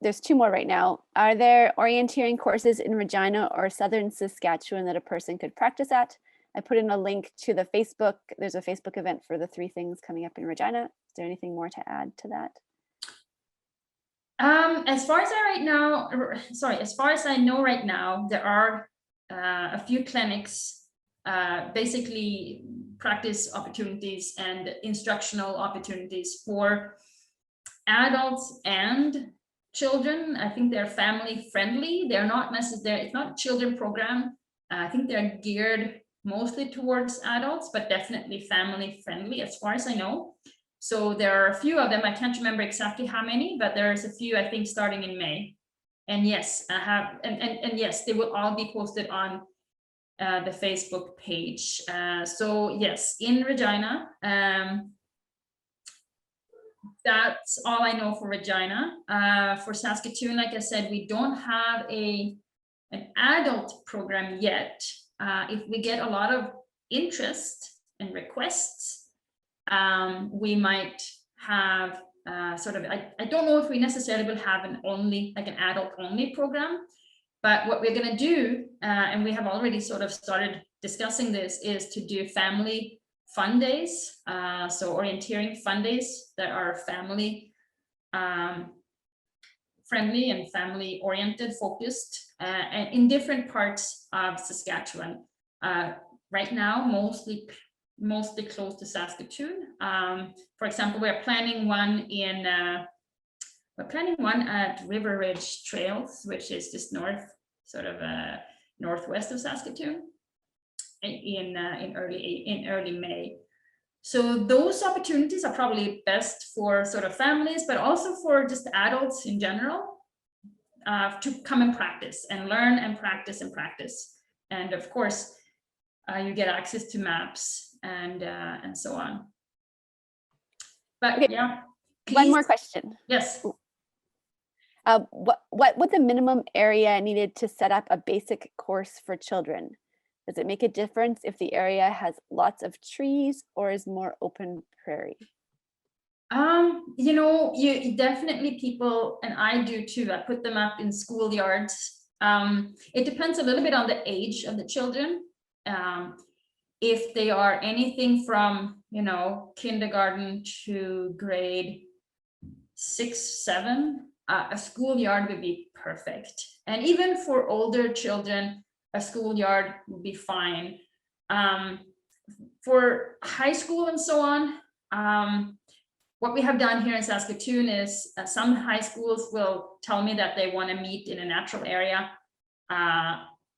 There's two more right now. Are there orienteering courses in Regina or Southern Saskatchewan that a person could practice at? I put in a link to the Facebook. There's a Facebook event for the 3 things coming up in Regina. Is there anything more to add to that? As far as I know right now, there are a few clinics, basically practice opportunities and instructional opportunities for adults and children. I think they're family friendly. They're not necessarily, it's not a children program. I think they're geared mostly towards adults, but definitely family friendly as far as I know. So there are a few of them. I can't remember exactly how many, but there's a few, I think, starting in May. And yes, I have, and yes, they will all be posted on the Facebook page. So yes, in Regina, that's all I know for Regina. For Saskatoon, like I said, we don't have an adult program yet. If we get a lot of interest and requests, we might have I don't know if we necessarily will have an adult only program, but what we're going to do, and we have already sort of started discussing this, is to do family fun days, so orienteering fun days that are family friendly and family oriented, focused, and in different parts of Saskatchewan. Right now, mostly close to Saskatoon. For example, we're planning one at River Ridge Trails, which is just northwest of Saskatoon, in early May. So those opportunities are probably best for sort of families, but also for just adults in general, to come and practice and learn and practice. And of course, you get access to maps and so on. But okay. Yeah. Please. One more question. Yes. What would the minimum area needed to set up a basic course for children? Does it make a difference if the area has lots of trees or is more open prairie? You definitely, people, and I do too, I put them up in schoolyards. It depends a little bit on the age of the children. If they are anything from, kindergarten to grade 6, 7, a schoolyard would be perfect. And even for older children, a schoolyard would be fine. For high school and so on, what we have done here in Saskatoon is some high schools will tell me that they want to meet in a natural area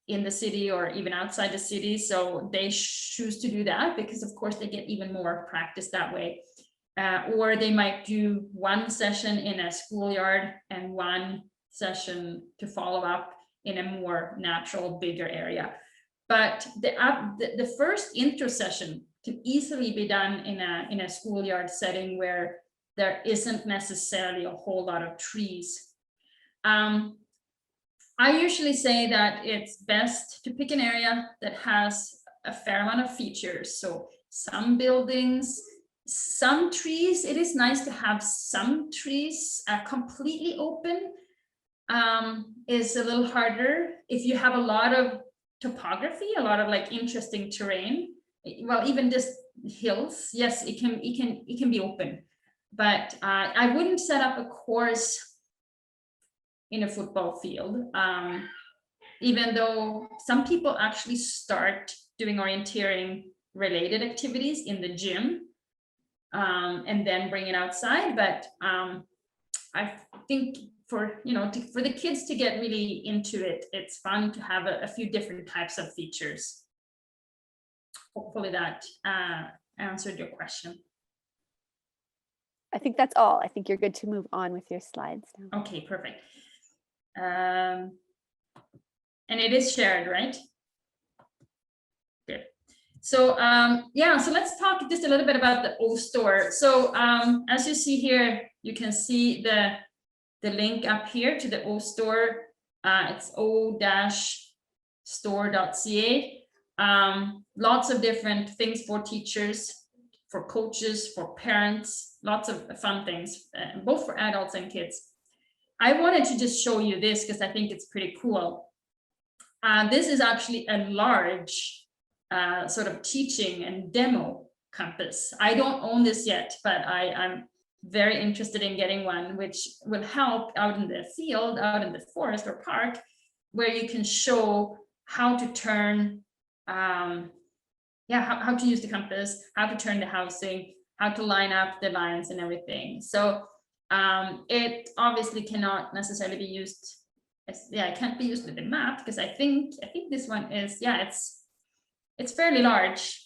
in the city or even outside the city. So they choose to do that because of course they get even more practice that way. Or they might do one session in a schoolyard and one session to follow up in a more natural, bigger area. But the first intro session can easily be done in a schoolyard setting where there isn't necessarily a whole lot of trees. I usually say that it's best to pick an area that has a fair amount of features. So some buildings, some trees. It is nice to have some trees completely open. Is a little harder if you have a lot of topography, a lot of like interesting terrain. Well, even just hills, yes, it can be open, but I wouldn't set up a course in a football field, even though some people actually start doing orienteering related activities in the gym and then bring it outside. But I think for the kids to get really into it, it's fun to have a few different types of features. Hopefully that answered your question. I think that's all. I think you're good to move on with your slides now. Okay, perfect. And it is shared, right? Good. So yeah, so let's talk just a little bit about the O store. So as you see here, you can see the link up here to the O store. It's o-store.ca. Lots of different things for teachers, for coaches, for parents, lots of fun things, both for adults and kids. I wanted to just show you this because I think it's pretty cool. This is actually a large sort of teaching and demo compass. I don't own this yet, but I'm very interested in getting one, which will help out in the field, out in the forest or park, where you can show how to turn, how to use the compass, how to turn the housing, how to line up the lines and everything. So it obviously cannot necessarily be used as, it can't be used with the map, because I think this one is, it's fairly large,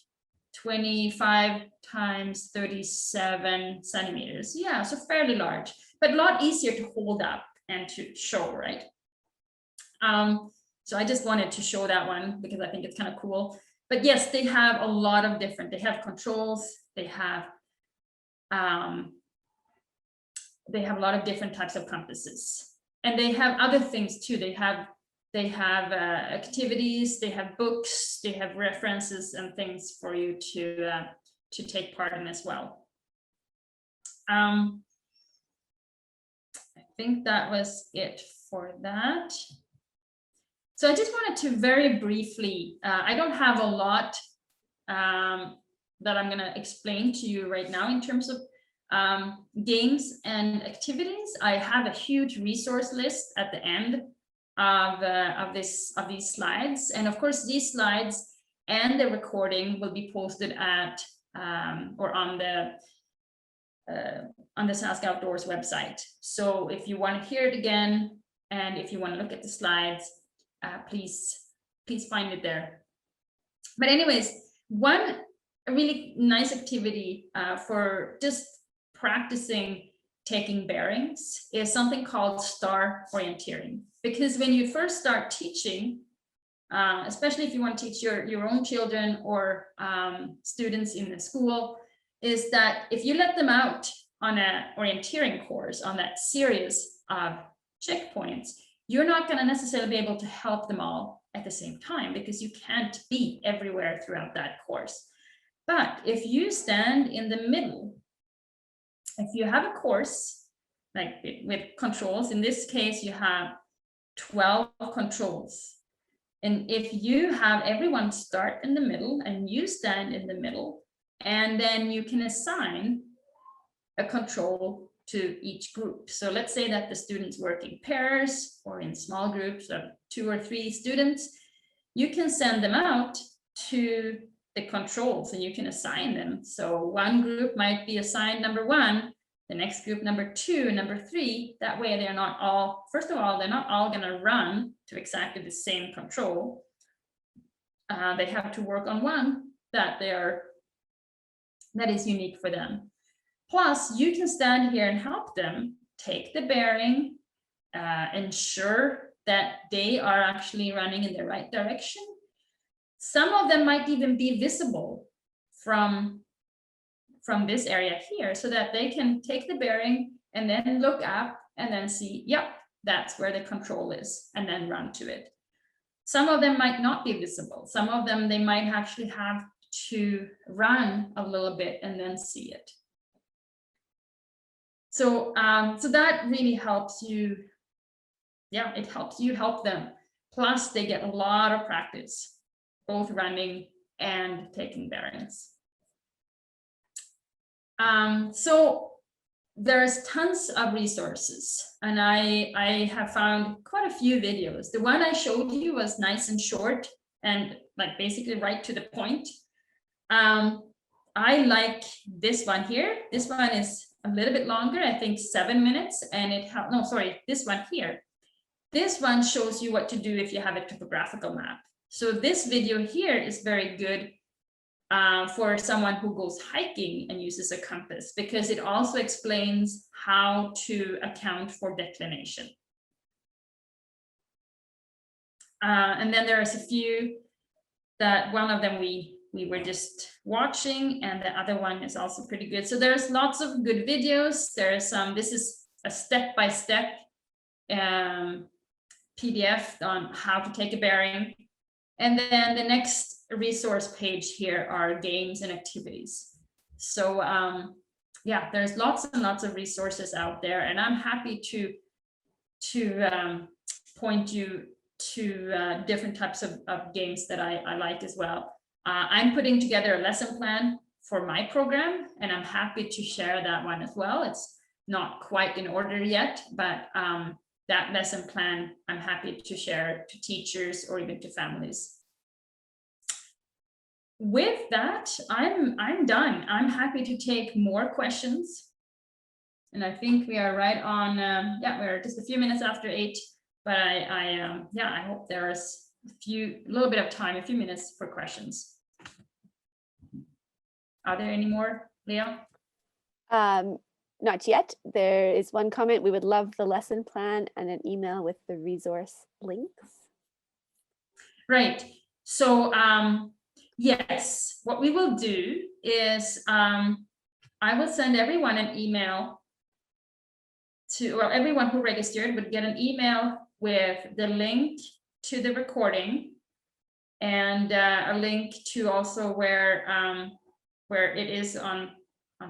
25 times 37 centimeters. Yeah, so fairly large, but a lot easier to hold up and to show, right? So I just wanted to show that one because I think it's kind of cool. But yes, they have a lot of different, they have controls, they have a lot of different types of compasses, and they have other things too. They have activities, they have books, they have references and things for you to take part in as well. I think that was it for that. So I just wanted to very briefly, I don't have a lot that I'm going to explain to you right now in terms of games and activities. I have a huge resource list at the end of these slides, and of course these slides and the recording will be posted at or on the Sask Outdoors website. So if you want to hear it again, and if you want to look at the slides, please find it there. But anyways, one really nice activity for just practicing taking bearings is something called star orienteering. Because when you first start teaching, especially if you want to teach your own children or students in the school, is that if you let them out on an orienteering course, on that series of checkpoints, you're not going to necessarily be able to help them all at the same time, because you can't be everywhere throughout that course. But if you stand in the middle, if you have a course like with controls, in this case you have 12 controls, and if you have everyone start in the middle and you stand in the middle, and then you can assign a control to each group. So let's say that the students work in pairs or in small groups of 2 or 3 students. You can send them out to the controls and you can assign them. So one group might be assigned number 1, the next group number 2, number 3. That way they're not all, first of all, they're not all going to run to exactly the same control. They have to work on one that is unique for them. Plus, you can stand here and help them take the bearing, ensure that they are actually running in the right direction. Some of them might even be visible from this area here, so that they can take the bearing and then look up and then see, yep, that's where the control is, and then run to it. Some of them might not be visible. Some of them, they might actually have to run a little bit and then see it. So, so that really helps you. Yeah, it helps you help them. Plus, they get a lot of practice, both running and taking bearings. So there's tons of resources, and I have found quite a few videos. The one I showed you was nice and short and like basically right to the point. I like this one here. This one is a little bit longer, I think 7 minutes, and this one here. This one shows you what to do if you have a topographical map. So this video here is very good for someone who goes hiking and uses a compass, because it also explains how to account for declination. And then there's a few that one of them we were just watching, and the other one is also pretty good. So there's lots of good videos. There's some, this is a step-by-step PDF on how to take a bearing. And then the next resource page here are games and activities. So yeah, there's lots and lots of resources out there, and I'm happy to point you to different types of games that I like as well. I'm putting together a lesson plan for my program, and I'm happy to share that one as well. It's not quite in order yet, but that lesson plan I'm happy to share to teachers or even to families. With that, I'm done. I'm happy to take more questions. And I think we are right on, yeah, we're just a few minutes after 8, but I hope there is a little bit of time, a few minutes for questions. Are there any more, Leah? Not yet. There is one comment. We would love the lesson plan and an email with the resource links. Right. So yes, what we will do is I will send everyone an email or everyone who registered would get an email with the link to the recording and a link to also where it is on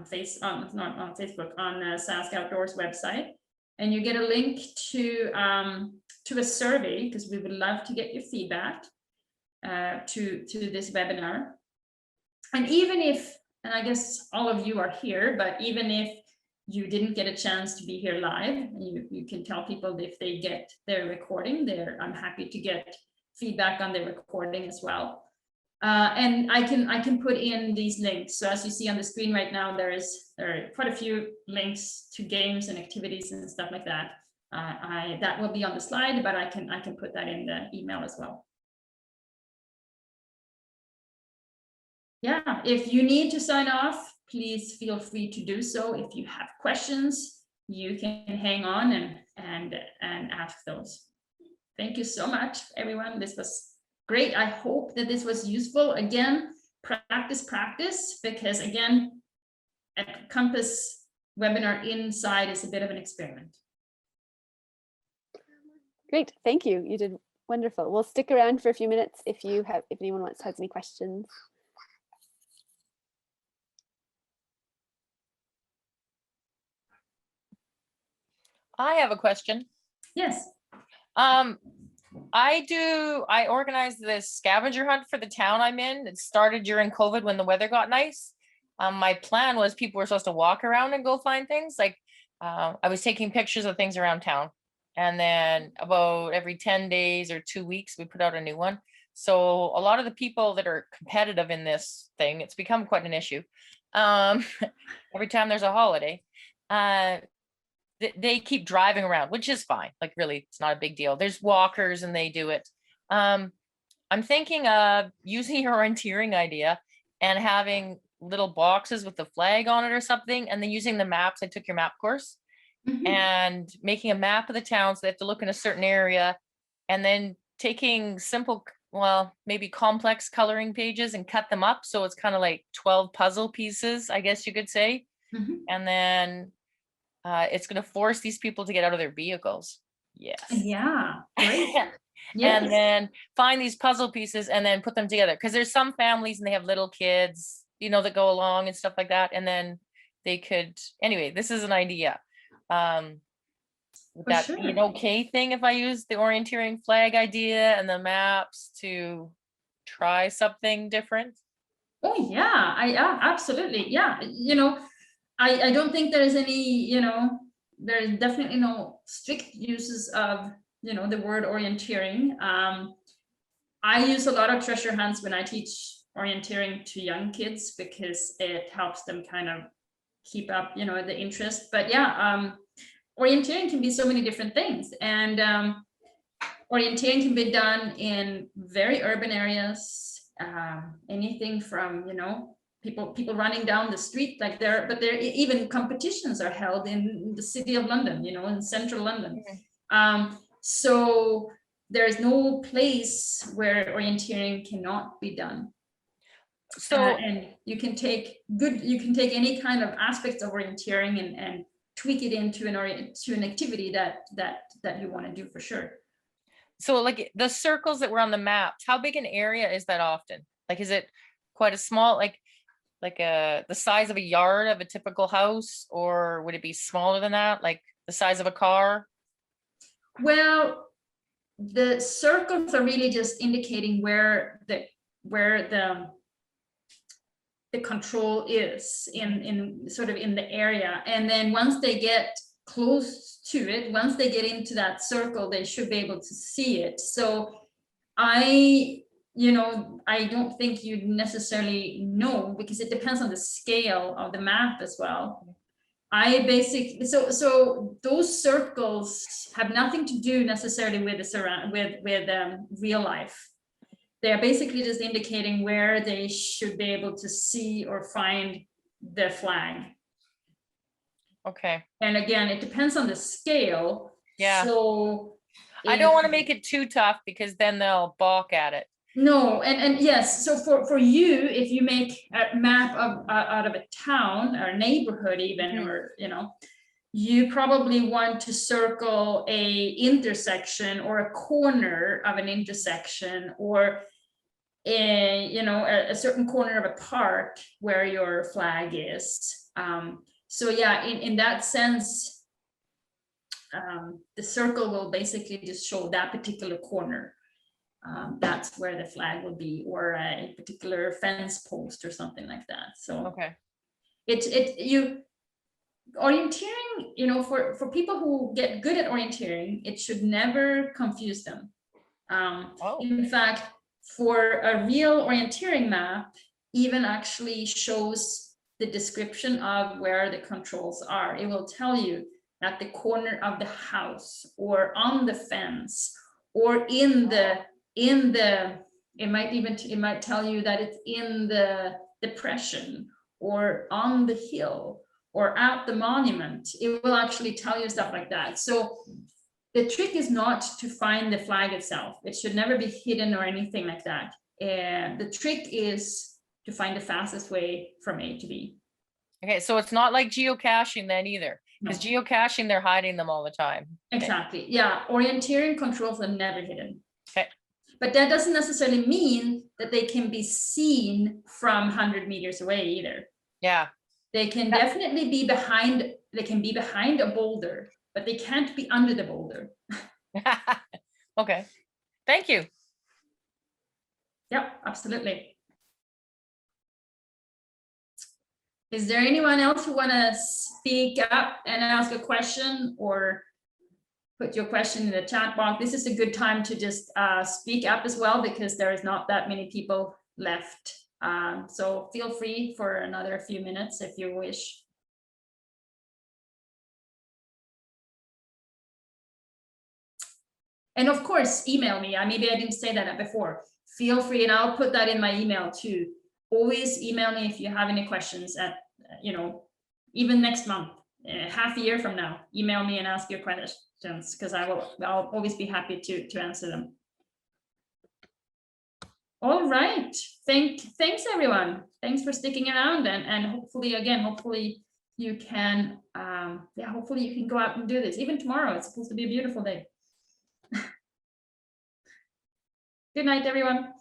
Facebook, on Sask Outdoors website, and you get a link to a survey, because we would love to get your feedback to this webinar. And even if, and I guess all of you are here, but even if you didn't get a chance to be here live, you can tell people if they get their recording there. I'm happy to get feedback on the recording as well. And I can put in these links. So as you see on the screen right now, there are quite a few links to games and activities and stuff like that. That will be on the slide, but I can put that in the email as well. Yeah, if you need to sign off, please feel free to do so. If you have questions, you can hang on and ask those. Thank you so much, everyone. This was great. I hope that this was useful. Again, practice, because again, a compass webinar inside is a bit of an experiment. Great, thank you. You did wonderful. We'll stick around for a few minutes if anyone has any questions. I have a question. Yes. I organized this scavenger hunt for the town I'm in. It started during COVID when the weather got nice. my plan was people were supposed to walk around and go find things. Like I was taking pictures of things around town. And then about every 10 days or 2 weeks, we put out a new one. So a lot of the people that are competitive in this thing, it's become quite an issue. Every time there's a holiday, they keep driving around, which is fine. Like really, it's not a big deal. There's walkers and they do it. I'm thinking of using your orienteering idea and having little boxes with the flag on it or something, and then using the maps. I took your map course. And making a map of the town, so they have to look in a certain area, and then taking simple, well, maybe complex coloring pages and cut them up. So it's kind of like 12 puzzle pieces, I guess you could say. And then it's going to force these people to get out of their vehicles. Yes. Yeah, great. And then find these puzzle pieces and then put them together. Because there's some families and they have little kids, that go along and stuff like that. And then they could, anyway, this is an idea. Would that be an okay thing if I use the orienteering flag idea and the maps to try something different? Oh yeah, yeah, absolutely. Yeah. I don't think there's any, there's definitely no strict uses of, the word orienteering. I use a lot of treasure hunts when I teach orienteering to young kids because it helps them kind of keep up, the interest. But yeah, orienteering can be so many different things, and orienteering can be done in very urban areas. Anything from people running down the street, but there even competitions are held in the city of London, in central London. So there is no place where orienteering cannot be done. So and you can take any kind of aspects of orienteering and tweak it into an activity that you want to do for sure. So like the circles that were on the maps, how big an area is that often? Like, is it quite a small, like the size of a yard of a typical house, or would it be smaller than that, like the size of a car? Well, the circles are really just indicating where the control is in sort of in the area, and then once they get close to it, once they get into that circle, they should be able to see it. So I don't think you'd necessarily know, because it depends on the scale of the map as well. I basically, so those circles have nothing to do necessarily with the real life. They're basically just indicating where they should be able to see or find the flag. Okay. And again, it depends on the scale. Yeah. So I don't want to make it too tough, because then they'll balk at it. No, and yes, so for you, if you make a map of out of a town or a neighborhood even, or you probably want to circle a intersection or a corner of an intersection, or a certain corner of a park where your flag is. So yeah, in that sense, the circle will basically just show that particular corner. That's where the flag will be, or a particular fence post or something like that. So okay, orienteering, for people who get good at orienteering, it should never confuse them. In fact, for a real orienteering map, even actually shows the description of where the controls are. It will tell you at the corner of the house, or on the fence, or it might tell you that it's in the depression, or on the hill, or at the monument. It will actually tell you stuff like that. So the trick is not to find the flag itself. It should never be hidden or anything like that. And the trick is to find the fastest way from A to B. Okay, so it's not like geocaching then either, because geocaching, they're hiding them all the time. Exactly. Yeah, orienteering controls are never hidden. Okay. But that doesn't necessarily mean that they can be seen from 100 meters away either. Yeah. They can definitely be behind a boulder, but they can't be under the boulder. Okay. Thank you. Yeah, absolutely. Is there anyone else who want to speak up and ask a question or put your question in the chat box? This is a good time to just speak up as well, because there is not that many people left. So feel free for another few minutes if you wish. And of course, email me. Maybe I didn't say that before. Feel free, and I'll put that in my email too. Always email me if you have any questions at, you know, even next month, half a year from now, email me and ask your questions, because I'll always be happy to answer them. All right. Thanks everyone. Thanks for sticking around, and hopefully you can, hopefully you can go out and do this. Even tomorrow, it's supposed to be a beautiful day. Good night, everyone.